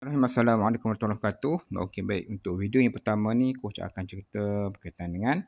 Assalamualaikum warahmatullahi wabarakatuh. Okey, baik. Untuk video yang pertama ni, coach akan cerita berkaitan dengan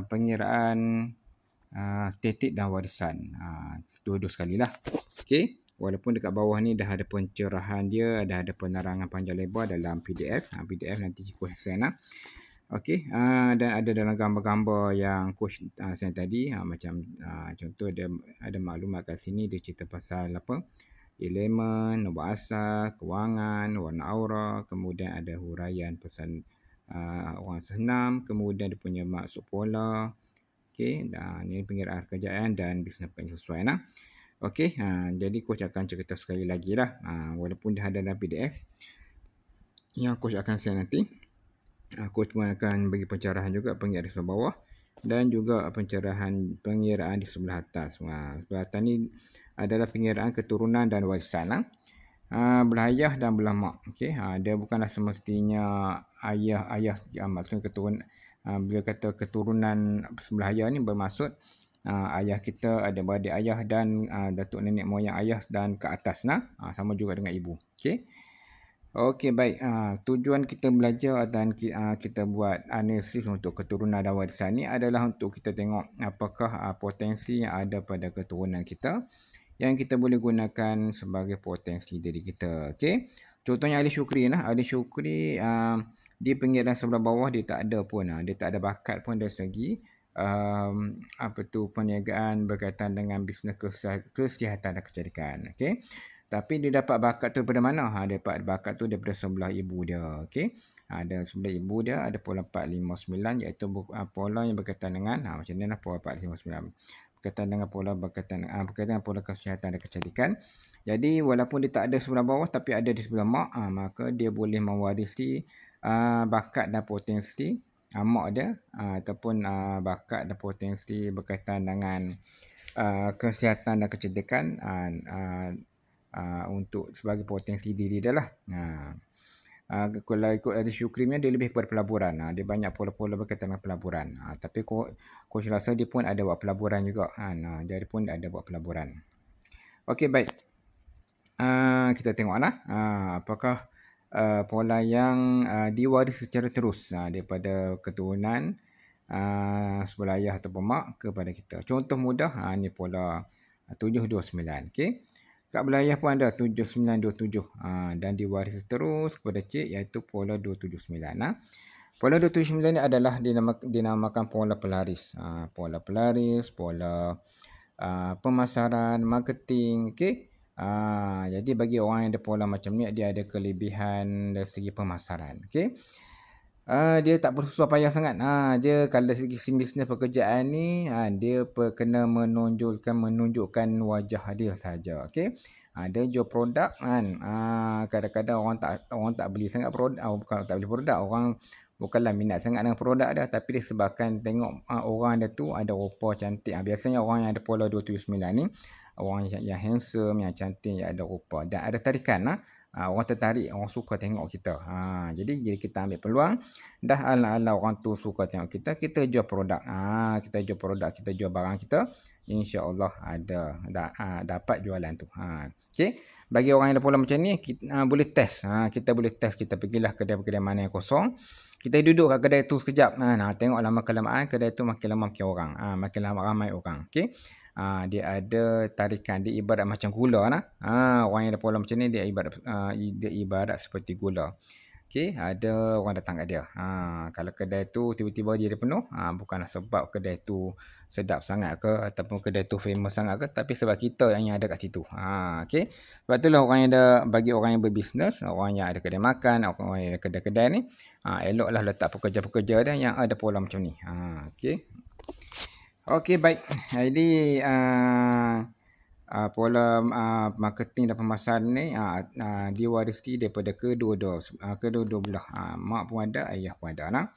pengiraan statik dan warisan. Dua-dua sekali lah. Okey. Walaupun dekat bawah ni dah ada pencerahan dia, dah ada penerangan panjang lebar dalam PDF. PDF nanti coach send lah. Okey. Dan ada dalam gambar-gambar yang coach send tadi. Macam contoh dia ada maklumat kat sini, dia cerita pasal apa? Elemen, nombor asal, kewangan, warna aura, kemudian ada huraian pesan orang senam, kemudian dia punya maksud pola. Okey, dan ini pengiraan kerjaan dan bisnes bukan sesuai nah. Okey, jadi coach akan cerita sekali lagi lah. Walaupun dah ada dalam PDF yang coach akan share nanti. Coach pun akan bagi pencerahan juga pengiraan di sebelah bawah dan juga pencerahan pengiraan di sebelah atas. Sebelah atas ni adalah pengiraan keturunan dan warisan. Belah ayah dan belah mak. Okay? Dia bukanlah semestinya ayah maksudnya keturunan. Bila kata keturunan sebelah ayah ni bermaksud ayah kita, ada beradik ayah dan datuk nenek moyang ayah dan ke atas sama juga dengan ibu. Okay? Okey, baik. Tujuan kita belajar dan kita buat analisis untuk keturunan dan warisan ni adalah untuk kita tengok apakah potensi yang ada pada keturunan kita yang kita boleh gunakan sebagai potensi diri kita. Okey. Contohnya Ali Syukri lah. Ali Syukri di pinggiran sebelah bawah dia tak ada pun. Dia tak ada bakat pun dari segi perniagaan berkaitan dengan bisnes kesihatan dan kecantikan. Okey. Tapi dia dapat bakat tu daripada mana? Dia dapat bakat tu daripada sebelah ibu dia. Okey. Ada sebelah ibu dia ada pola 459 iaitu pola yang berkaitan dengan macam ni lah pola 459. Berkaitan dengan pola kesihatan dan kecantikan. Jadi walaupun dia tak ada sebelah bawah tapi ada di sebelah mak, maka dia boleh mewarisi bakat dan potensi mak dia ataupun bakat dan potensi berkaitan dengan kesihatan dan kecantikan untuk sebagai potensi diri dia lah. Kalau ikut ada Syukrimnya dia lebih kepada pelaburan. Dia banyak pola-pola berkaitan dengan pelaburan. Tapi coach rasa dia pun ada buat pelaburan juga. Dia pun ada buat pelaburan. Okey, baik. Kita tengoklah apakah pola yang diwaris secara terus daripada keturunan sebelah ayah atau mak kepada kita. Contoh mudah ni pola 729. Okey. Kat belah ayah pun ada 7927 dan diwaris terus kepada cik iaitu pola 279. Pola 279 ni adalah dinamakan pola pelaris. Pola pelaris, pola pemasaran, marketing. Okey. Jadi bagi orang yang ada pola macam ni, dia ada kelebihan dari segi pemasaran. Okey. Dia tak perlu susah payah sangat. Dia kalau dari segi bisnes pekerjaan ni, dia kena menunjukkan wajah dia saja. Okey. Dia jual produk kan. Kadang-kadang orang tak beli sangat produk. Bukan tak beli produk, orang bukanlah minat sangat dengan produk dia, tapi disebabkan tengok orang dia tu ada rupa cantik. Biasanya orang yang ada pola 279 ni orang yang handsome, yang cantik, yang ada rupa dan ada tarikan orang tertarik, orang suka tengok kita. Jadi kita ambil peluang dah ala-ala orang tu suka tengok kita jual produk. Kita jual produk, kita jual barang kita, insya-Allah dapat jualan tu. Okey. Bagi orang yang ada pola macam ni, kita boleh test. Kita boleh test, kita pergilah kedai-kedai mana yang kosong. Kita duduk kat kedai tu sekejap. Tengok lama-kelamaan kedai tu makin lama makin orang. Makin lama ramai orang. Okey. Dia ada tarikan, dia ibarat macam gula orang yang ada pola macam ni dia ibarat seperti gula. Okey, ada orang datang kat dia. Kalau kedai tu tiba-tiba dia penuh, bukanlah sebab kedai tu sedap sangat ke ataupun kedai tu famous sangat ke, tapi sebab kita yang ada kat situ. Okey. Sebab itulah bagi orang yang berbisnes, orang yang ada kedai makan, orang yang ada kedai-kedai ni, eloklah letak pekerja-pekerja dia yang ada pola macam ni. Okey. Okey, baik. Jadi pola marketing dan pemasaran ni diwarisi daripada kedua-dua belah. Mak pun ada, ayah pun ada.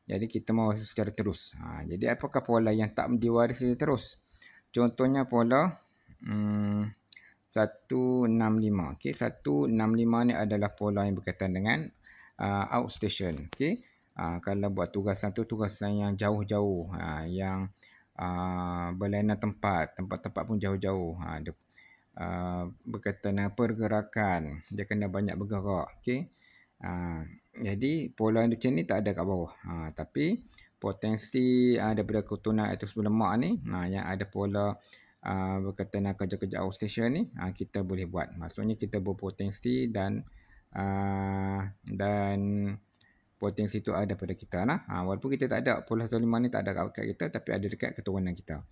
Jadi kita mewarisi secara terus. Jadi apakah pola yang tak diwarisi terus? Contohnya pola 165. Okey, 165 ni adalah pola yang berkaitan dengan outstation. Okey. Kalau buat tugasan yang jauh-jauh, yang berlainan tempat pun jauh-jauh. berkaitan dengan pergerakan. Dia kena banyak bergerak. Okey. Jadi pola macam ni tak ada kat bawah. Tapi potensi daripada keturunan itu lemak ni, yang ada pola berkaitan dengan kerja-kerja outstation ni, kita boleh buat. Maksudnya kita berpotensi dan potensi tu ada pada kita lah. Walaupun kita tak ada pola 105 ni, tak ada kat kita, tapi ada dekat keturunan kita.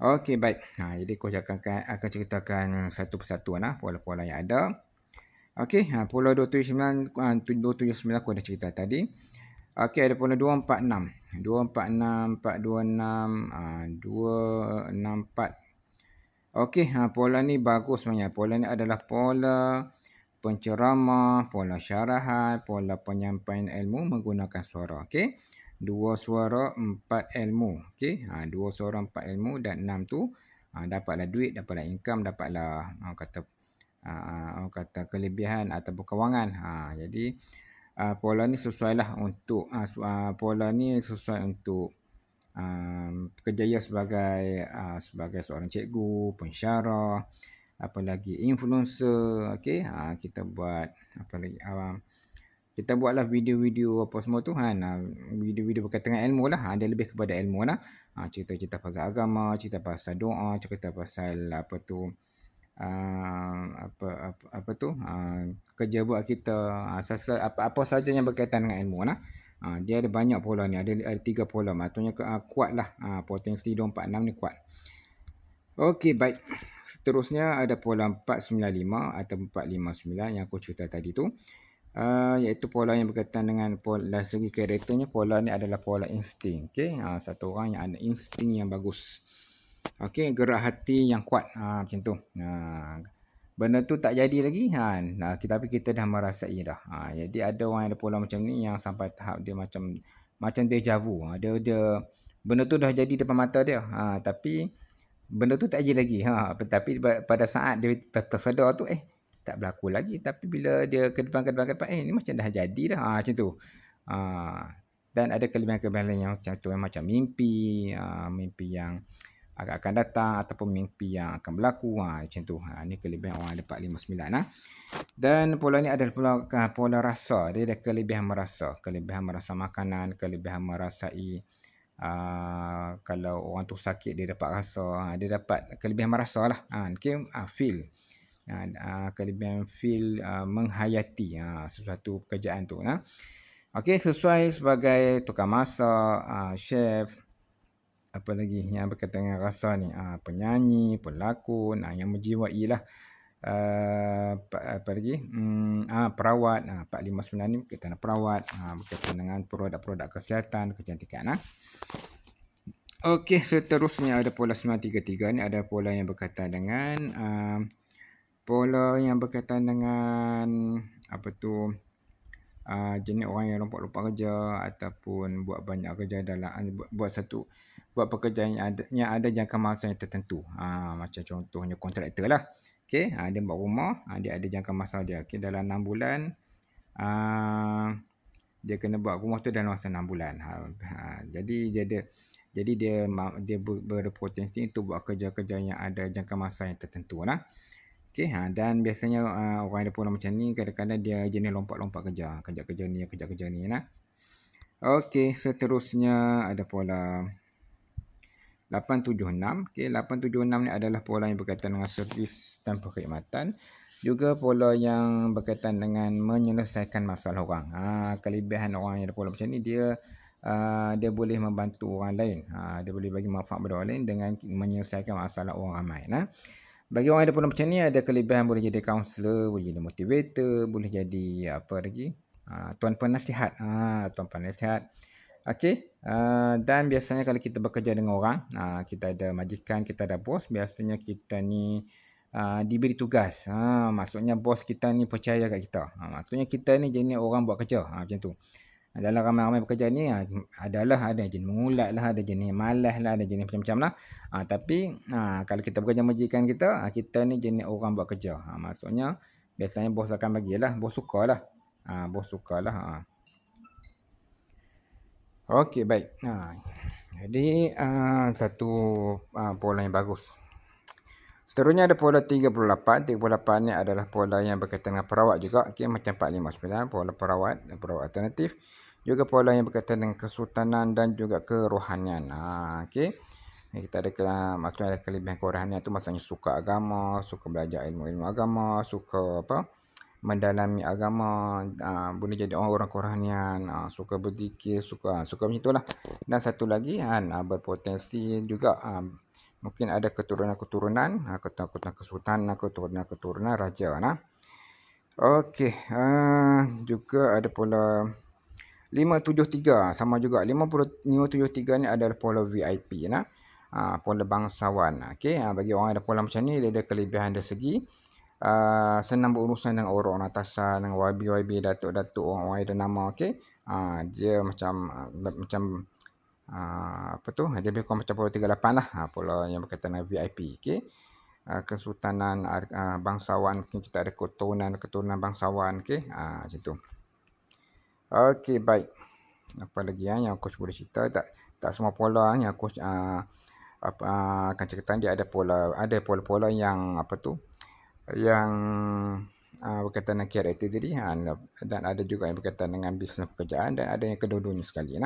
Okey, baik. Jadi aku akan ceritakan satu persatu pola-pola yang ada. Okey, pola 279 aku dah cerita tadi. Okey, ada pola 246. 246, 426, 264. Okey, pola ni bagus sebenarnya. Pola ni adalah pola penceramah, pola syarahan, pola penyampaian ilmu menggunakan suara. Okey. 2 suara, 4 ilmu. Okey. 2 suara, 4 ilmu dan 6 tu dapatlah duit, dapatlah income, dapatlah kata kelebihan ataupun kewangan. Jadi pola ni sesuailah untuk pola ni sesuai untuk kerjaya sebagai seorang cikgu, pensyarah, apalagi influencer. Okey, kita buat apa lagi, kita buatlah video-video apa semua tu video-video berkaitan dengan ilmu lah. Dia lebih kepada ilmu lah. Cerita-cerita pasal agama, cerita pasal doa, cerita pasal kerja buat kita, apa saja yang berkaitan dengan ilmu lah. Dia ada banyak pola ni, ada 3 pola. Maksudnya kuat lah, potensi 246 ni kuat. Okey, baik. Seterusnya ada pola 495 atau 459 yang aku cerita tadi tu. Iaitu pola yang berkaitan dengan pola segi karakternya. Pola ni adalah pola insting. Okey, satu orang yang ada insting yang bagus. Okey, gerak hati yang kuat. Macam tu. Benda tu tak jadi lagi. Tapi kita dah merasai dah. Jadi ada orang yang ada pola macam ni yang sampai tahap dia macam deja vu. Dia benda tu dah jadi depan mata dia. Tapi benda tu tak jadi lagi. Tapi pada saat dia tersedar tu, tak berlaku lagi. Tapi bila dia ke depan, ni macam dah jadi dah. Macam tu. Dan ada kelebihan-kelebihan lain yang macam tu, macam mimpi yang akan datang ataupun mimpi yang akan berlaku. Macam tu. Ni kelebihan orang ada 459. Dan pola ni adalah pola rasa. Dia ada kelebihan merasa makanan, kelebihan merasai. Kalau orang tu sakit, dia dapat rasa. Dia dapat kelebihan merasa lah. Feel. Kelebihan feel, menghayati sesuatu pekerjaan tu. Okey, sesuai sebagai tukang masak, chef, apa lagi yang berkaitan dengan rasa ni, penyanyi, pelakon, yang menjiwai lah. Apa lagi, perawat. 459 ni berkaitan dengan perawat, berkaitan dengan produk-produk kesihatan, kecantikan. Okey, seterusnya ada pola 933 ni, ada pola yang berkaitan dengan jenis orang yang lompat-lompat kerja ataupun buat banyak kerja dalam buat pekerjaan yang ada jangka masa yang tertentu. Macam contohnya kontraktor lah. Okey, dia buat rumah, dia ada jangka masa dia. Okey, dalam 6 bulan dia kena buat rumah tu dalam masa 6 bulan. Jadi dia berpotensi untuk buat kerja-kerja yang ada jangka masa yang tertentu lah. Okey, dan biasanya orang ada pola macam ni, kadang-kadang dia jenis lompat-lompat kerja ni lah. Okey, seterusnya ada pola 876. Okey, 876 ni adalah pola yang berkaitan dengan servis dan perkhidmatan. Juga pola yang berkaitan dengan menyelesaikan masalah orang. Kelebihan orang yang ada pola macam ni, dia boleh membantu orang lain. Dia boleh bagi manfaat kepada orang lain dengan menyelesaikan masalah orang ramai. Bagi orang ada pola macam ni, ada kelebihan boleh jadi kaunselor, boleh jadi motivator, boleh jadi apa lagi, tuan penasihat. Tuan penasihat. Okey, dan biasanya kalau kita bekerja dengan orang, kita ada majikan, kita ada bos, biasanya kita ni diberi tugas. Maksudnya bos kita ni percaya kat kita. Maksudnya kita ni jenis orang buat kerja. Macam tu. Dalam ramai-ramai pekerja ni ada jenis mengulat lah, ada jenis malas lah, ada jenis macam-macam lah. Tapi kalau kita bekerja majikan kita, kita ni jenis orang buat kerja. Maksudnya biasanya bos akan bagilah, bos sukalah. Okey, baik. Jadi satu pola yang bagus. Seterusnya ada pola 38. 38 ni adalah pola yang berkaitan dengan perawat juga. Okey, macam 459, pola perawat alternatif. Juga pola yang berkaitan dengan kesultanan dan juga kerohanian. Okey. Kita ada maksudnya ada kelebihan kerohanian tu maksudnya suka agama, suka belajar ilmu-ilmu agama, suka mendalami agama, boleh jadi orang kerohanian, suka berzikir, suka macam itulah. Dan satu lagi berpotensi juga mungkin ada keturunan-keturunan, kesultanan, keturunan raja. Okey, juga ada pola 573, sama juga. 573 ni adalah pola VIP pola bangsawan. Okey, bagi orang ada pola macam ni, dia ada kelebihan dari segi senang berurusan dengan orang atasan, dengan YB, datuk-datuk, orang ada nama. Okey, dia macam dia lebih kurang macam pola 38 lah, pola yang berkaitan dengan VIP. Okey, kesultanan bangsawan, mungkin kita ada keturunan bangsawan. Okey, macam tu. Okey, baik. Apa lagi yang coach boleh cerita? Tak semua pola yang coach akan cerita, dia ada pola-pola yang yang berkaitan dengan karakter diri, dan ada juga yang berkaitan dengan bisnes pekerjaan, dan ada yang kedua-duanya sekali.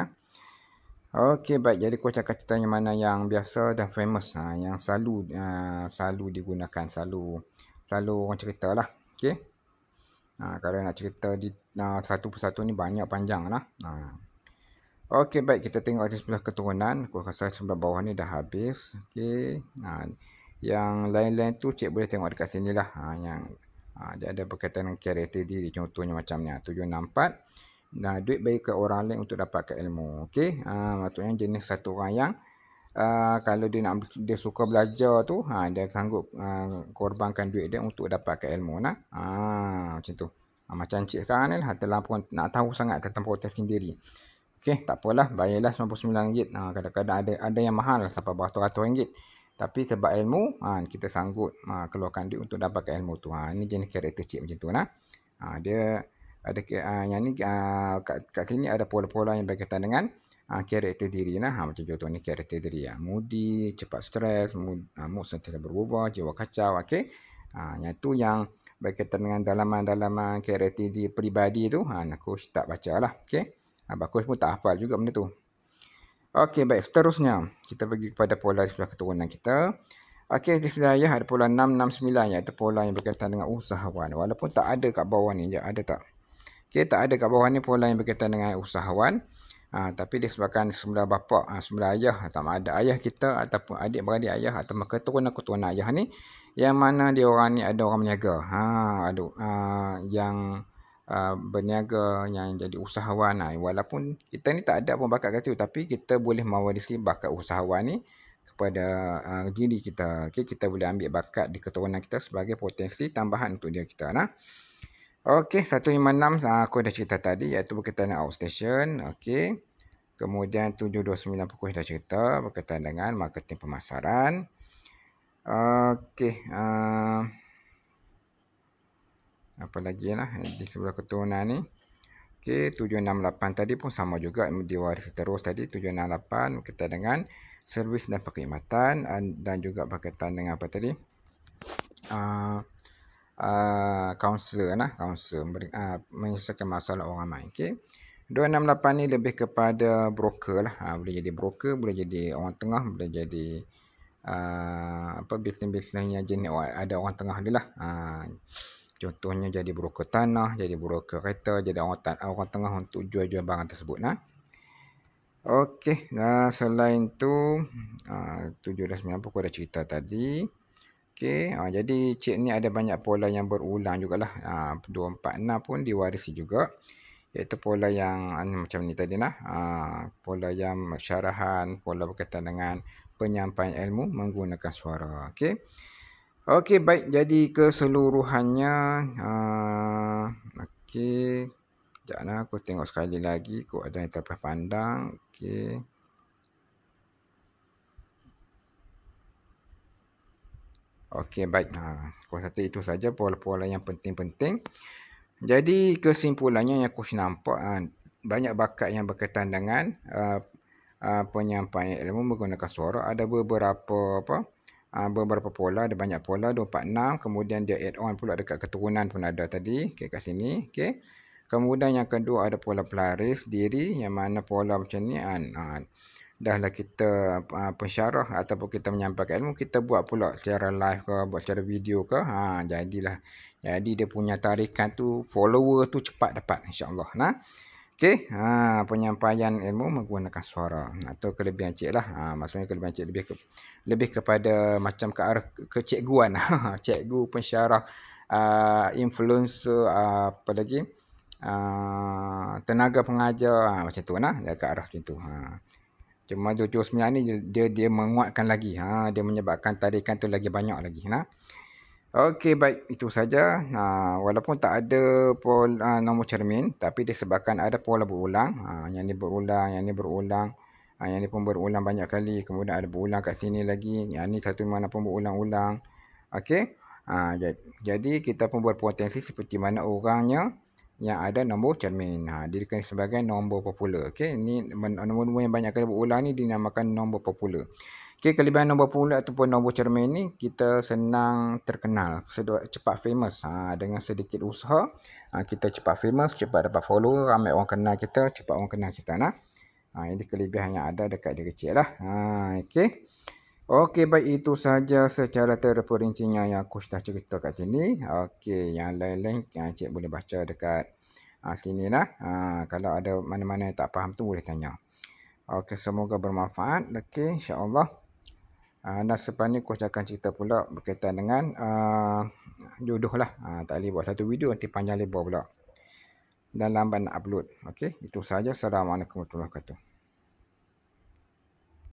Okey, baik. Jadi coach akan cerita yang mana yang biasa dan famous, yang selalu digunakan, selalu orang cerita lah. Okey. Kalau nak cerita di satu persatu ni banyak panjang lah. Okey, baik, kita tengok di sebelah keturunan. Aku rasa sebelah bawah ni dah habis. Okey. Yang lain-lain tu cik boleh tengok dekat sini lah. Dia ada berkaitan dengan karakter diri. Contohnya macam ni, 764. Duit bagi ke orang lain untuk dapatkan ilmu. Okey. Maksudnya jenis satu orang yang kalau dia suka belajar tu, dia sanggup korbankan duit dia untuk dapatkan ilmu. Macam tu. Macam cik sekarang ni lah, terlampau nak tahu sangat tentang potensi diri. Okey, tak apalah, bayarlah RM99. Kadang-kadang ada yang mahal sampai beratus-ratus ringgit. Tapi sebab ilmu, kita sanggup keluarkan duit untuk dapatkan ilmu tu. Ini jenis karakter cik macam tu. Dia ada yang ni kat sini ada pola-pola yang berkaitan dengan karakter diri. Macam contoh ni karakter diri. Moody, cepat stres, mood sentiasa berubah, jiwa kacau. Okey. Yang tu yang berkaitan dengan dalaman-dalaman karakter diri peribadi tu, coach tak baca lah. Okey. Coach pun tak hafal juga benda tu. Okey, baik. Seterusnya, kita pergi kepada pola sebelah keturunan kita. Okey, di sebelah ayah ada pola 669, iaitu pola yang berkaitan dengan usahawan. Walaupun tak ada kat bawah ni, ada tak? Okey, tak ada kat bawah ni pola yang berkaitan dengan usahawan. Tapi disebabkan sebelah bapa, sebelah ayah, atau ada ayah kita ataupun adik-beradik ayah atau keturunan-keturunan ayah ni, yang mana dia orang ni ada orang berniaga. Yang berniaga, yang jadi usahawan. Walaupun kita ni tak ada pun bakat kat situ, tapi kita boleh mewarisi bakat usahawan ni kepada diri kita. Okay, kita boleh ambil bakat di keturunan kita sebagai potensi tambahan untuk diri kita. Okey, 156 aku dah cerita tadi, iaitu berkaitan dengan outstation. Okey. Kemudian 729 aku dah cerita berkaitan dengan marketing pemasaran. Okey, apa lagi di sebelah keturunan ni. Okey, 768 tadi pun sama juga, diwarisi terus tadi. 768 berkaitan dengan servis dan perkhidmatan, dan juga berkaitan dengan apa tadi, kaunselor menyelesaikan masalah orang ramai. Okey, 268 ni lebih kepada broker lah. Boleh jadi broker, boleh jadi orang tengah, boleh jadi bisnes-bisnes yang jenis ada orang tengah dia lah. Contohnya jadi broker tanah, jadi broker kereta, jadi orang tengah untuk jual-jual barang tersebut. Okey, selain tu 790 aku dah cerita tadi. Okey, jadi cik ni ada banyak pola yang berulang jugalah. 246 pun diwarisi juga, iaitu pola yang macam ni tadi pola yang syarahan, pola berkaitan dengan penyampaian ilmu menggunakan suara. Okey. Okey, baik. Jadi keseluruhannya, okey. Sekejap aku tengok sekali lagi. Kok ada yang terpandang. Okey. Okey, baik. Satu itu saja pola-pola yang penting-penting. Jadi kesimpulannya yang aku nampak, banyak bakat yang berkaitan dengan penyampaian ilmu menggunakan suara. Ada beberapa beberapa pola, ada banyak pola 246, kemudian dia add on pula dekat keturunan pun ada tadi, okey kat sini, okey. Kemudian yang kedua ada pola pelaris diri, yang mana pola macam ni dahlah kita pensyarah ataupun kita menyampaikan ilmu, kita buat pula secara live ke, buat secara video ke, jadilah. Jadi dia punya tarikan tu, follower tu cepat dapat insya-Allah. Nah. Okey, penyampaian ilmu menggunakan suara. Atau kelebihan cik lah. Maksudnya kelebihan cik lebih kepada macam ke arah kecikguan. Cikgu, pensyarah, influencer, apa lagi? Tenaga pengajar, macam tu nah, ke arah macam tu. Cuma jujur sebenarnya ni dia menguatkan lagi. Dia menyebabkan tarikan tu lagi banyak lagi. Nah. Okey, baik, itu saja. Walaupun tak ada nombor cermin, tapi disebabkan ada pola berulang. Yang ni berulang, yang ni berulang. Yang ni pun berulang banyak kali. Kemudian ada berulang kat sini lagi. Yang ni satu mana pun berulang-ulang. Okey. Jadi kita pun berpotensi seperti mana orangnya yang ada nombor cermin. Dirikan sebagai nombor popular. Okey, ini nombor-nombor yang banyak kali berulang ni dinamakan nombor popular. Okey, kelebihan nombor popular ataupun nombor cermin ni, kita senang terkenal, cepat famous. Dengan sedikit usaha, kita cepat famous, cepat dapat follow, ramai orang kenal kita, cepat orang kenal kita. Ini kelebihan yang ada dekat diri cik lah. Okey. Okey, baik, itu saja secara terperincinya yang aku sudah cerita kat sini. Okey, yang lain-lain cik boleh baca dekat sini lah. Kalau ada mana-mana yang tak faham tu boleh tanya. Okey, semoga bermanfaat. Okey, insya-Allah. Dan selepas ni aku akan cerita pula berkaitan dengan jodoh lah. Tak boleh buat satu video, nanti panjang lebar pula. Dan lambat nak upload. Okey, itu saja. Assalamualaikum warahmatullahi wabarakatuh.